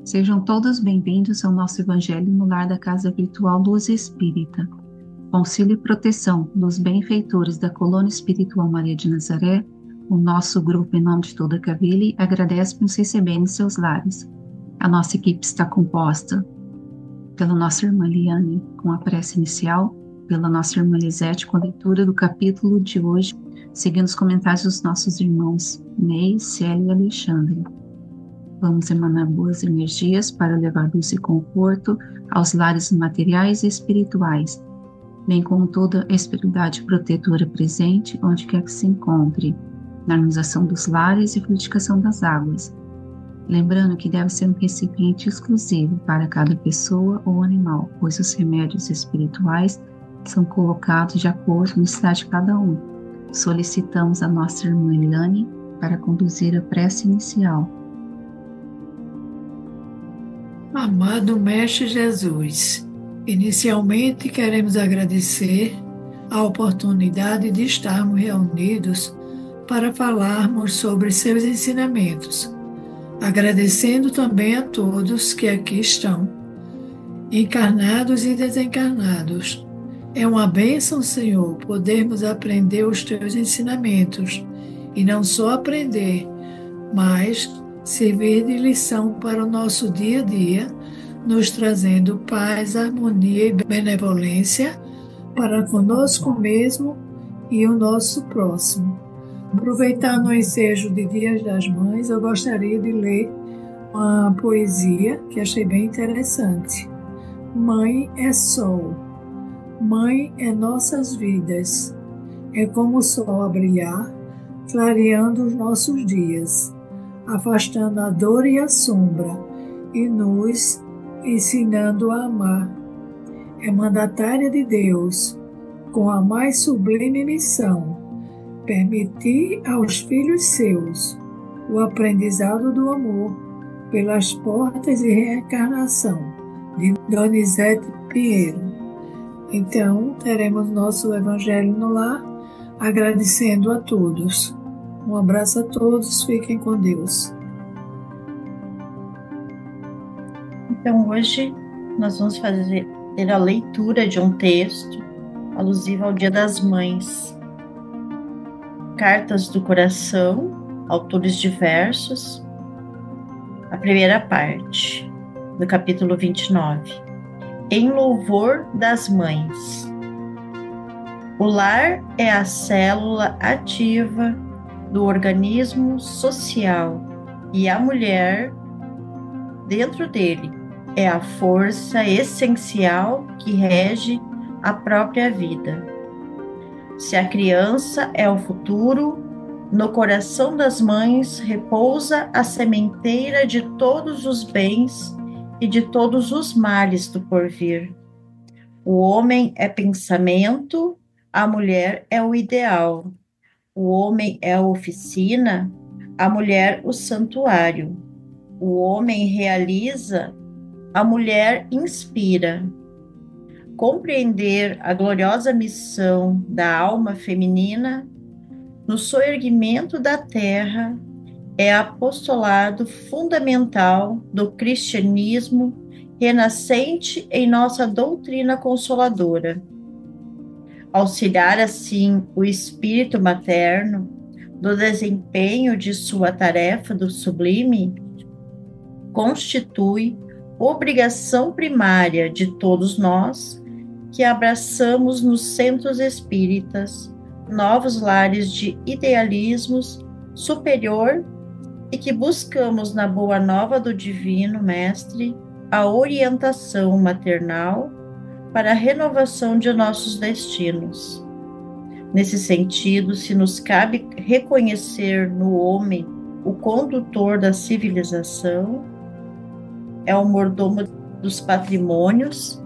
Sejam todos bem-vindos ao nosso Evangelho no Lar da Casa Virtual Luz Espírita. Auxílio e proteção dos benfeitores da Colônia Espiritual Maria de Nazaré, o nosso grupo, em nome de toda a Cavile, agradece por nos receber em seus lares. A nossa equipe está composta pela nossa irmã Liane, com a prece inicial, pela nossa irmã Lisete, com a leitura do capítulo de hoje, seguindo os comentários dos nossos irmãos Ney, Célia e Alexandre. Vamos emanar boas energias para levar luz e conforto aos lares materiais e espirituais, bem como toda a espiritualidade protetora presente, onde quer que se encontre, na harmonização dos lares e fluidificação das águas. Lembrando que deve ser um recipiente exclusivo para cada pessoa ou animal, pois os remédios espirituais são colocados de acordo com a necessidade de cada um. Solicitamos a nossa irmã Eliane para conduzir a prece inicial. Amado Mestre Jesus, inicialmente queremos agradecer a oportunidade de estarmos reunidos para falarmos sobre seus ensinamentos, agradecendo também a todos que aqui estão, encarnados e desencarnados. É uma bênção, Senhor, podermos aprender os teus ensinamentos, e não só aprender, mas servir de lição para o nosso dia a dia, nos trazendo paz, harmonia e benevolência para conosco mesmo e o nosso próximo. Aproveitando o ensejo de Dias das Mães, eu gostaria de ler uma poesia que achei bem interessante. Mãe é sol, mãe é nossas vidas, é como o sol a brilhar, clareando os nossos dias, afastando a dor e a sombra e nos ensinando a amar. É mandatária de Deus, com a mais sublime missão, permitir aos filhos seus o aprendizado do amor pelas portas de reencarnação, de Donizete Pinheiro. Então, teremos nosso Evangelho no Lar, agradecendo a todos. Um abraço a todos, fiquem com Deus. Então, hoje nós vamos fazer a leitura de um texto alusivo ao Dia das Mães. Cartas do Coração, autores diversos. A primeira parte, do capítulo 29. Em louvor das mães. O lar é a célula ativa do organismo social e a mulher, dentro dele, é a força essencial que rege a própria vida. Se a criança é o futuro, no coração das mães repousa a sementeira de todos os bens e de todos os males do porvir. O homem é pensamento, a mulher é o ideal. O homem é a oficina, a mulher o santuário. O homem realiza, a mulher inspira. Compreender a gloriosa missão da alma feminina no soerguimento da terra é apostolado fundamental do cristianismo renascente em nossa doutrina consoladora. Auxiliar assim o espírito materno do desempenho de sua tarefa do sublime constitui obrigação primária de todos nós que abraçamos nos centros espíritas novos lares de idealismos superior e que buscamos na boa nova do Divino Mestre a orientação maternal para a renovação de nossos destinos. Nesse sentido, se nos cabe reconhecer no homem o condutor da civilização, é o mordomo dos patrimônios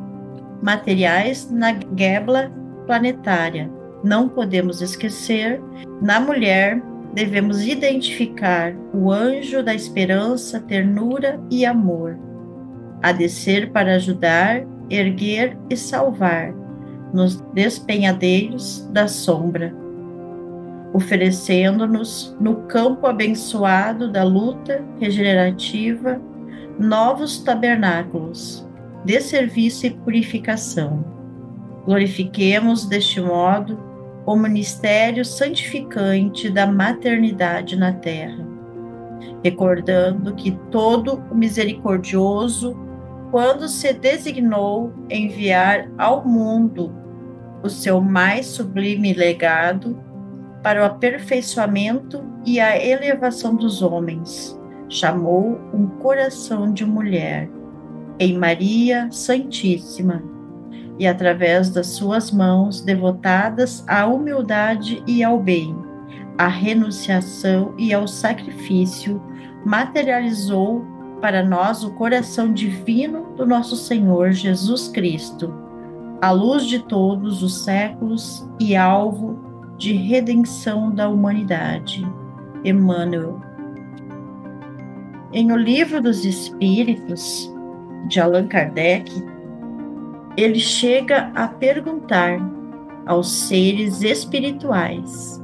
materiais na guebla planetária. Não podemos esquecer, na mulher devemos identificar o anjo da esperança, ternura e amor, a descer para ajudar, erguer e salvar nos despenhadeiros da sombra, oferecendo-nos no campo abençoado da luta regenerativa novos tabernáculos de serviço e purificação. Glorifiquemos deste modo o ministério santificante da maternidade na terra, recordando que todo o misericordioso, quando se designou enviar ao mundo o seu mais sublime legado para o aperfeiçoamento e a elevação dos homens, chamou um coração de mulher em Maria Santíssima, e através das suas mãos devotadas à humildade e ao bem, à renunciação e ao sacrifício, materializou para nós o coração divino do nosso Senhor Jesus Cristo, a luz de todos os séculos e alvo de redenção da humanidade. Emmanuel. Em O Livro dos Espíritos, de Allan Kardec, ele chega a perguntar aos seres espirituais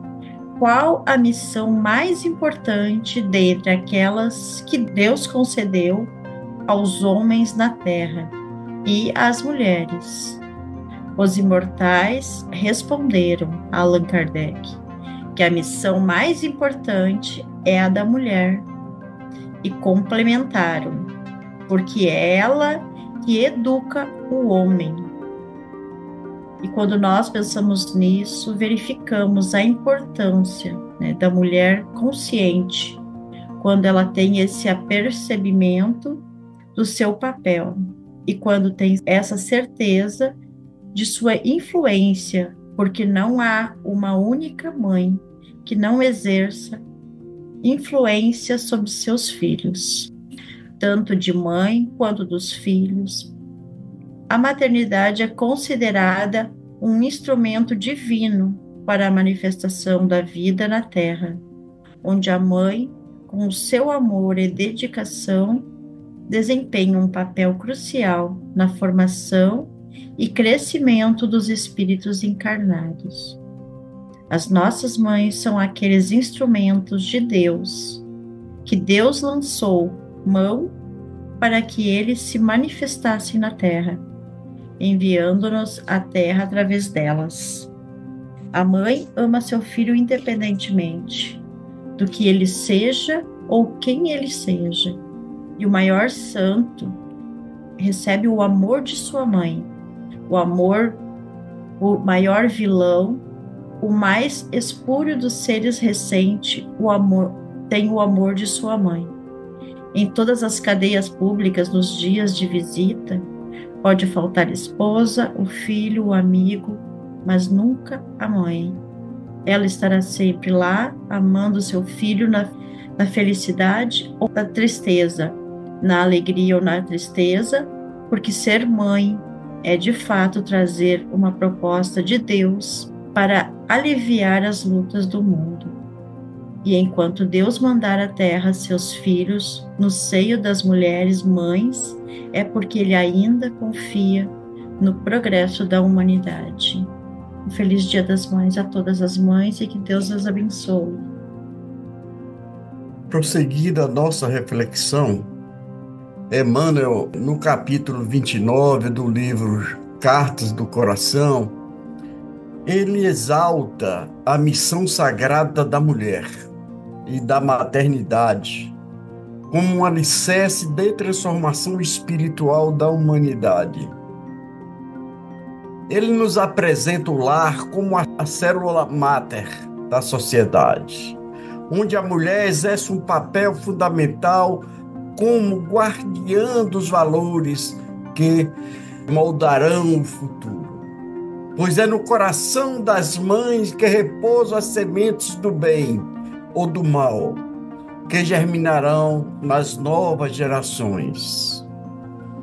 qual a missão mais importante dentre aquelas que Deus concedeu aos homens na terra e às mulheres. Os imortais responderam a Allan Kardec que a missão mais importante é a da mulher, e complementaram, porque é ela que educa o homem. E quando nós pensamos nisso, verificamos a importância, da mulher consciente, quando ela tem esse apercebimento do seu papel e quando tem essa certeza de sua influência, porque não há uma única mãe que não exerça influência sobre seus filhos, tanto de mãe quanto dos filhos. A maternidade é considerada um instrumento divino para a manifestação da vida na Terra, onde a mãe, com o seu amor e dedicação, desempenha um papel crucial na formação e crescimento dos espíritos encarnados. As nossas mães são aqueles instrumentos de Deus, que Deus lançou mão para que eles se manifestassem na Terra, enviando-nos à Terra através delas. A mãe ama seu filho independentemente do que ele seja ou quem ele seja, e o maior santo recebe o amor de sua mãe, o amor, o maior vilão, o mais espúrio dos seres recente, o amor, tem o amor de sua mãe. Em todas as cadeias públicas, nos dias de visita, pode faltar a esposa, o filho, o amigo, mas nunca a mãe. Ela estará sempre lá, amando seu filho na felicidade ou na tristeza, na alegria ou na tristeza, porque ser mãe é de fato trazer uma proposta de Deus para aliviar as lutas do mundo. E enquanto Deus mandar à terra seus filhos no seio das mulheres mães, é porque Ele ainda confia no progresso da humanidade. Um feliz Dia das Mães a todas as mães e que Deus as abençoe. Prosseguida a nossa reflexão, Emmanuel, no capítulo 29 do livro Cartas do Coração, ele exalta a missão sagrada da mulher e da maternidade como um alicerce de transformação espiritual da humanidade. Ele nos apresenta o lar como a célula máter da sociedade, onde a mulher exerce um papel fundamental como guardiã dos valores que moldarão o futuro. Pois é no coração das mães que repousam as sementes do bem ou do mal, que germinarão nas novas gerações.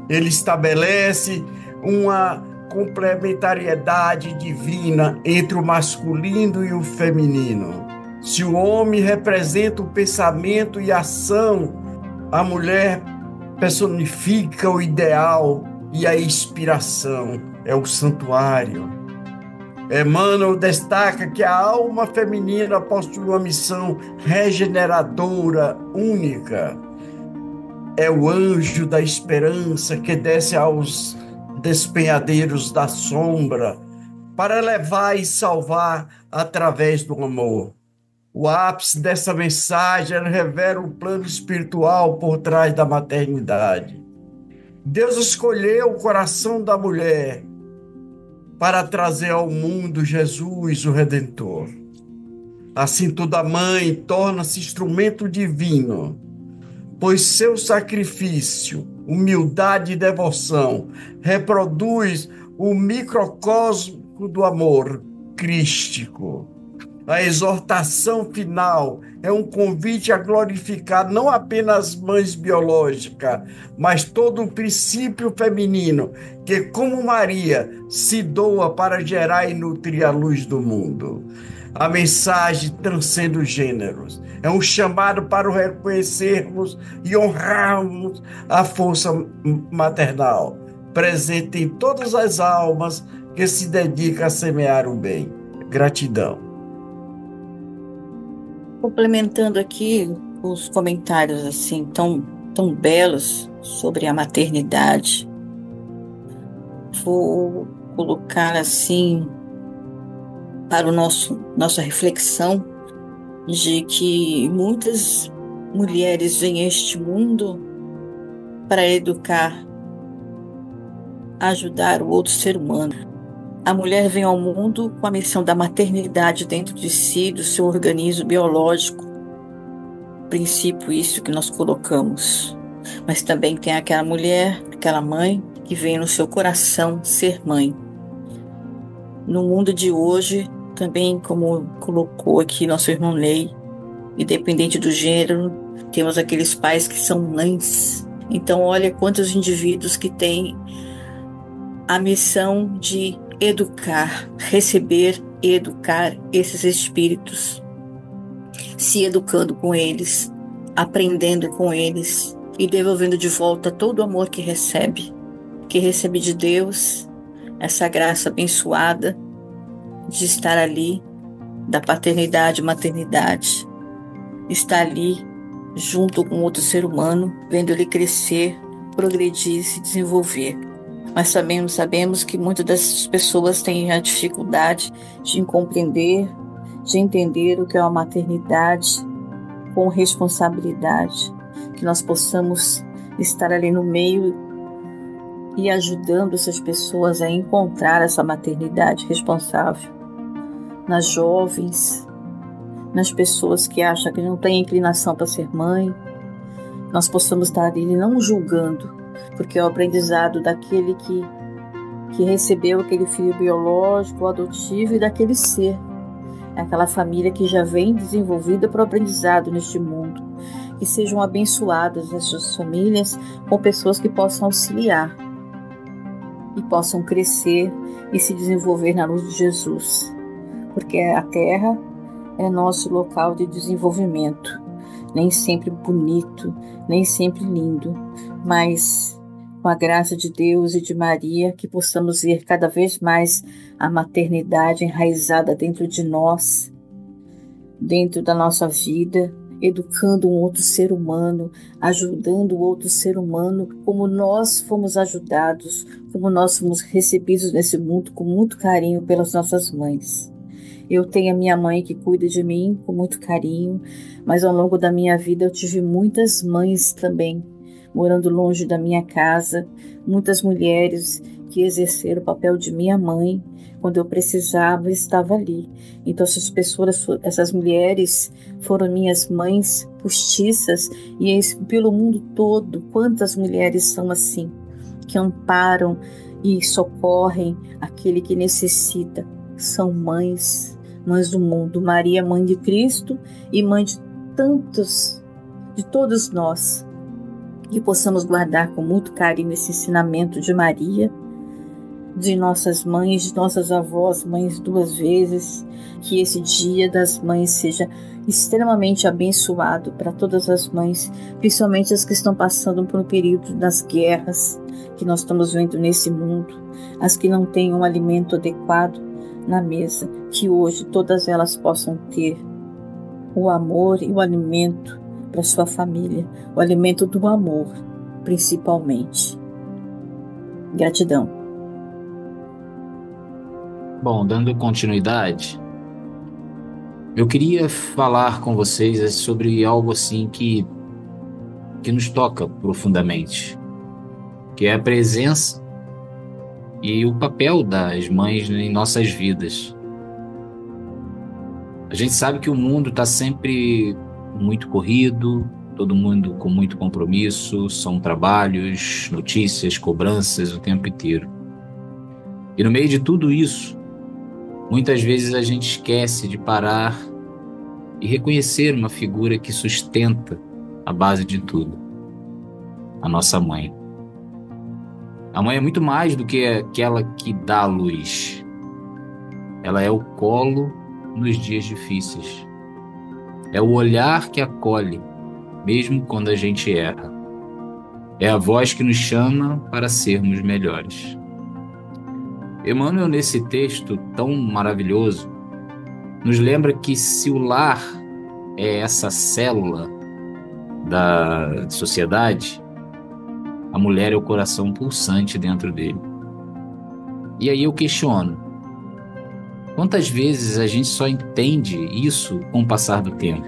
Ele estabelece uma complementariedade divina entre o masculino e o feminino. Se o homem representa o pensamento e a ação, a mulher personifica o ideal e a inspiração, é o santuário. Emmanuel destaca que a alma feminina possui uma missão regeneradora única. é o anjo da esperança que desce aos despenhadeiros da sombra para levar e salvar através do amor. O ápice dessa mensagem revela o plano espiritual por trás da maternidade. Deus escolheu o coração da mulher para trazer ao mundo Jesus, o Redentor. Assim, toda mãe torna-se instrumento divino, pois seu sacrifício, humildade e devoção reproduz o microcosmo do amor crístico. A exortação final é um convite a glorificar não apenas mães biológicas, mas todo o princípio feminino que, como Maria, se doa para gerar e nutrir a luz do mundo. A mensagem transcende os gêneros. É um chamado para reconhecermos e honrarmos a força maternal, presente em todas as almas que se dedicam a semear o bem. Gratidão. Complementando aqui os comentários assim tão belos sobre a maternidade, vou colocar assim para nossa reflexão de que muitas mulheres vêm a este mundo para educar, ajudar o outro ser humano. A mulher vem ao mundo com a missão da maternidade dentro de si, do seu organismo biológico. Princípio isso que nós colocamos. Mas também tem aquela mulher, aquela mãe, que vem no seu coração ser mãe. No mundo de hoje, também como colocou aqui nosso irmão Ney, independente do gênero, temos aqueles pais que são mães. Então olha quantos indivíduos que têm a missão de educar, receber e educar esses espíritos, se educando com eles, aprendendo com eles e devolvendo de volta todo o amor que recebe de Deus, essa graça abençoada de estar ali, da paternidade e maternidade, estar ali junto com outro ser humano, vendo ele crescer, progredir e se desenvolver. Mas também sabemos que muitas dessas pessoas têm a dificuldade de compreender, de entender o que é uma maternidade com responsabilidade, que nós possamos estar ali no meio e ajudando essas pessoas a encontrar essa maternidade responsável. Nas jovens, nas pessoas que acham que não têm inclinação para ser mãe, nós possamos estar ali não julgando, porque é o aprendizado daquele que recebeu aquele filho biológico, adotivo e daquele ser. É aquela família que já vem desenvolvida para o aprendizado neste mundo. Que sejam abençoadas essas famílias com pessoas que possam auxiliar e possam crescer e se desenvolver na luz de Jesus. Porque a Terra é nosso local de desenvolvimento. Nem sempre bonito, nem sempre lindo, mas com a graça de Deus e de Maria, que possamos ver cada vez mais a maternidade enraizada dentro de nós, dentro da nossa vida, educando um outro ser humano, ajudando o outro ser humano, como nós fomos ajudados, como nós fomos recebidos nesse mundo com muito carinho pelas nossas mães. Eu tenho a minha mãe que cuida de mim com muito carinho, mas ao longo da minha vida eu tive muitas mães também, morando longe da minha casa, muitas mulheres que exerceram o papel de minha mãe, quando eu precisava, estava ali. Então essas mulheres foram minhas mães postiças, e pelo mundo todo, quantas mulheres são assim, que amparam e socorrem aquele que necessita. São mães do mundo. Maria, mãe de Cristo e mãe de tantos, de todos nós. Que possamos guardar com muito carinho esse ensinamento de Maria, de nossas mães, de nossas avós, mães 2 vezes, que esse dia das mães seja extremamente abençoado para todas as mães, principalmente as que estão passando por um período das guerras que nós estamos vendo nesse mundo, as que não têm um alimento adequado na mesa, que hoje todas elas possam ter o amor e o alimento para sua família, o alimento do amor, principalmente. Gratidão. Bom, dando continuidade, eu queria falar com vocês sobre algo assim que nos toca profundamente, que é a presença e o papel das mães em nossas vidas. A gente sabe que o mundo está sempre muito corrido, todo mundo com muito compromisso, são trabalhos, notícias, cobranças o tempo inteiro. E no meio de tudo isso, muitas vezes a gente esquece de parar e reconhecer uma figura que sustenta a base de tudo, a nossa mãe. A mãe é muito mais do que aquela que dá a luz. Ela é o colo nos dias difíceis. É o olhar que acolhe, mesmo quando a gente erra. É a voz que nos chama para sermos melhores. Emmanuel, nesse texto tão maravilhoso, nos lembra que se o lar é essa célula da sociedade, a mulher é o coração pulsante dentro dele. E aí eu questiono, quantas vezes a gente só entende isso com o passar do tempo?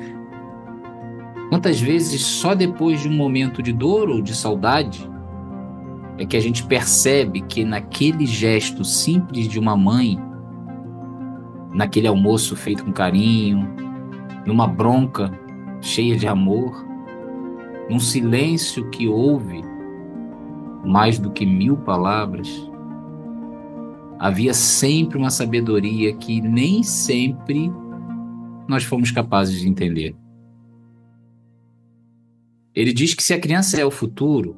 Quantas vezes só depois de um momento de dor ou de saudade é que a gente percebe que naquele gesto simples de uma mãe, naquele almoço feito com carinho, numa bronca cheia de amor, num silêncio que ouve mais do que 1000 palavras, havia sempre uma sabedoria que nem sempre nós fomos capazes de entender. Ele diz que se a criança é o futuro,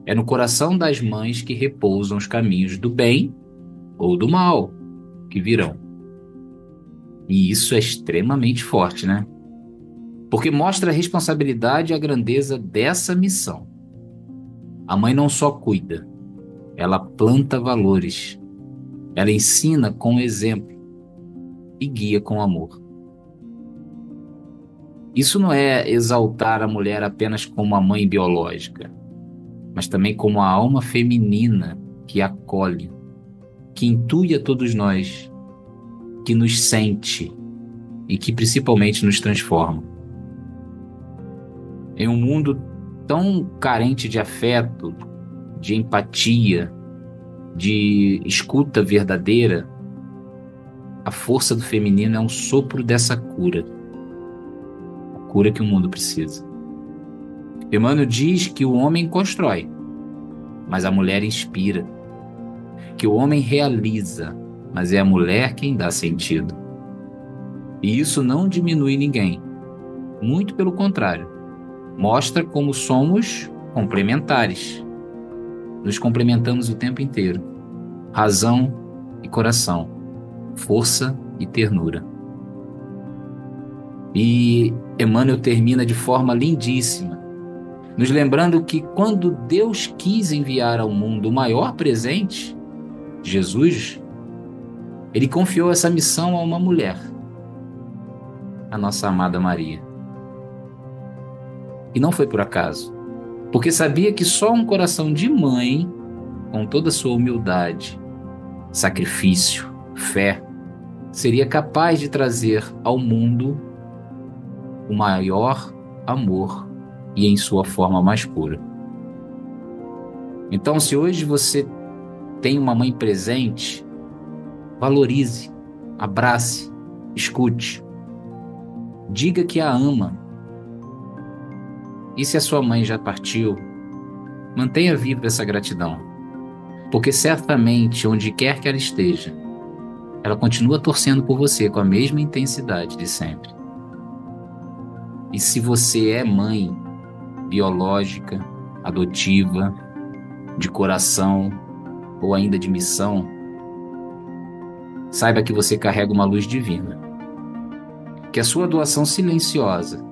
é no coração das mães que repousam os caminhos do bem ou do mal que virão. E isso é extremamente forte, né? Porque mostra a responsabilidade e a grandeza dessa missão. A mãe não só cuida, ela planta valores. Ela ensina com exemplo e guia com amor. Isso não é exaltar a mulher apenas como a mãe biológica, mas também como a alma feminina que acolhe, que intui a todos nós, que nos sente e que principalmente nos transforma. Em um mundo tão carente de afeto, de empatia, de escuta verdadeira, a força do feminino é um sopro dessa cura, a cura que o mundo precisa. Emmanuel diz que o homem constrói, mas a mulher inspira, que o homem realiza, mas é a mulher quem dá sentido. E isso não diminui ninguém, muito pelo contrário, mostra como somos complementares. Nos complementamos o tempo inteiro. Razão e coração. Força e ternura. E Emmanuel termina de forma lindíssima, nos lembrando que quando Deus quis enviar ao mundo o maior presente, Jesus, Ele confiou essa missão a uma mulher, a nossa amada Maria. E não foi por acaso, porque sabia que só um coração de mãe, com toda a sua humildade, sacrifício, fé, seria capaz de trazer ao mundo o maior amor e em sua forma mais pura. Então, se hoje você tem uma mãe presente, valorize, abrace, escute, diga que a ama. E se a sua mãe já partiu, mantenha viva essa gratidão, porque certamente, onde quer que ela esteja, ela continua torcendo por você com a mesma intensidade de sempre. E se você é mãe biológica, adotiva, de coração ou ainda de missão, saiba que você carrega uma luz divina, que a sua doação silenciosa,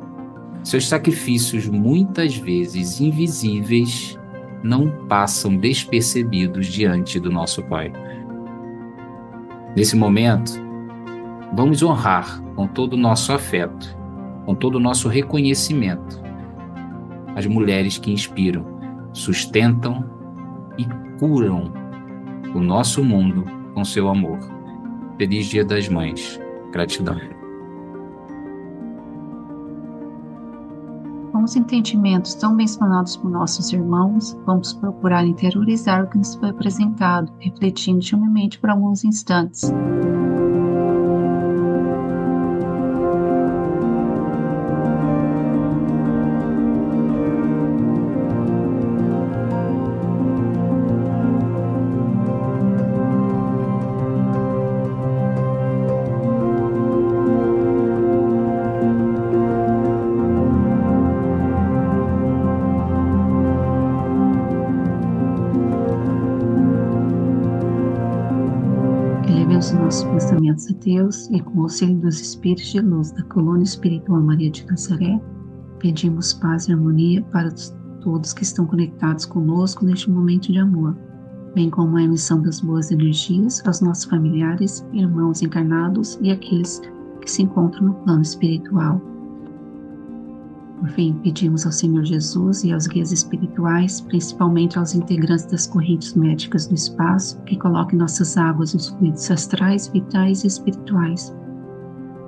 seus sacrifícios muitas vezes invisíveis, não passam despercebidos diante do nosso Pai. Nesse momento, vamos honrar com todo o nosso afeto, com todo o nosso reconhecimento, as mulheres que inspiram sustentam e curam o nosso mundo com seu amor. Feliz Dia das Mães. Gratidão. Com os entendimentos tão mencionados por nossos irmãos, vamos procurar interiorizar o que nos foi apresentado, refletindo firmemente por alguns instantes. Elevemos nossos pensamentos a Deus e, com o auxílio dos Espíritos de Luz da Colônia Espiritual Maria de Nazaré, pedimos paz e harmonia para todos que estão conectados conosco neste momento de amor, bem como a emissão das boas energias aos nossos familiares, irmãos encarnados e aqueles que se encontram no plano espiritual. Por fim, pedimos ao Senhor Jesus e aos guias espirituais, principalmente aos integrantes das correntes médicas do espaço, que coloquem em nossas águas os fluidos astrais, vitais e espirituais,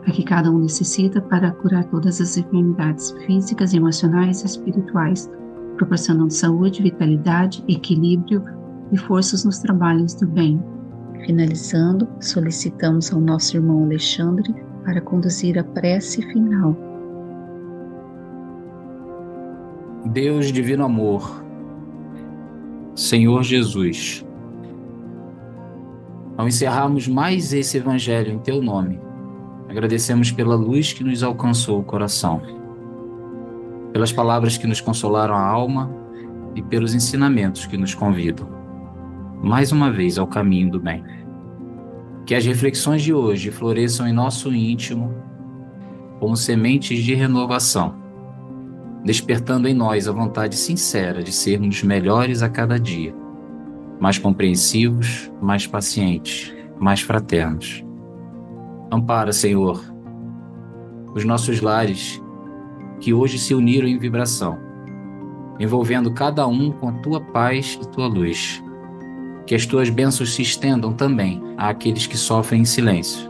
a que cada um necessita para curar todas as enfermidades físicas, emocionais e espirituais, proporcionando saúde, vitalidade, equilíbrio e forças nos trabalhos do bem. Finalizando, solicitamos ao nosso irmão Alexandre para conduzir a prece final. Deus Divino Amor, Senhor Jesus, ao encerrarmos mais esse Evangelho em Teu nome, agradecemos pela luz que nos alcançou o coração, pelas palavras que nos consolaram a alma e pelos ensinamentos que nos convidam, mais uma vez, ao caminho do bem. Que as reflexões de hoje floresçam em nosso íntimo como sementes de renovação, despertando em nós a vontade sincera de sermos melhores a cada dia, mais compreensivos, mais pacientes, mais fraternos. Ampara, Senhor, os nossos lares que hoje se uniram em vibração, envolvendo cada um com a Tua paz e Tua luz. Que as Tuas bênçãos se estendam também àqueles que sofrem em silêncio,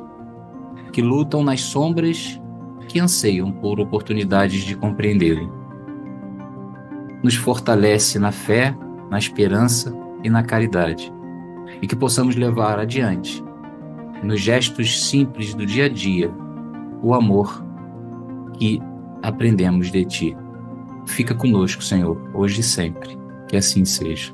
que lutam nas sombras, que anseiam por oportunidades de compreendê-lo. Nos fortalece na fé, na esperança e na caridade, e que possamos levar adiante, nos gestos simples do dia a dia, o amor que aprendemos de Ti. Fica conosco, Senhor, hoje e sempre, que assim seja.